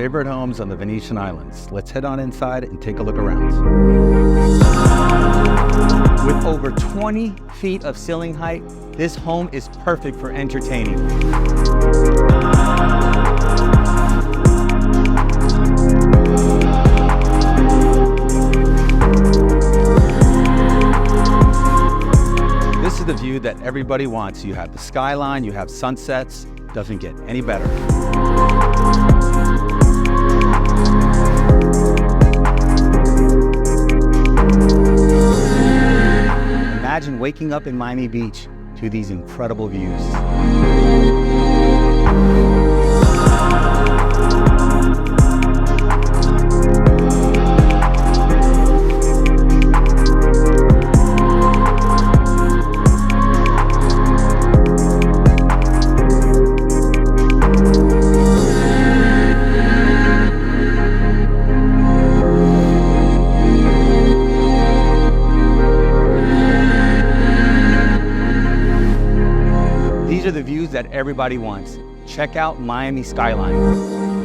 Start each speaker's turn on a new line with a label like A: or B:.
A: favorite homes on the Venetian Islands. Let's head on inside and take a look around. With over 20 feet of ceiling height, this home is perfect for entertaining. This is the view that everybody wants. You have the skyline, you have sunsets. Doesn't get any better. Imagine waking up in Miami Beach to these incredible views. These are the views that everybody wants. Check out Miami skyline.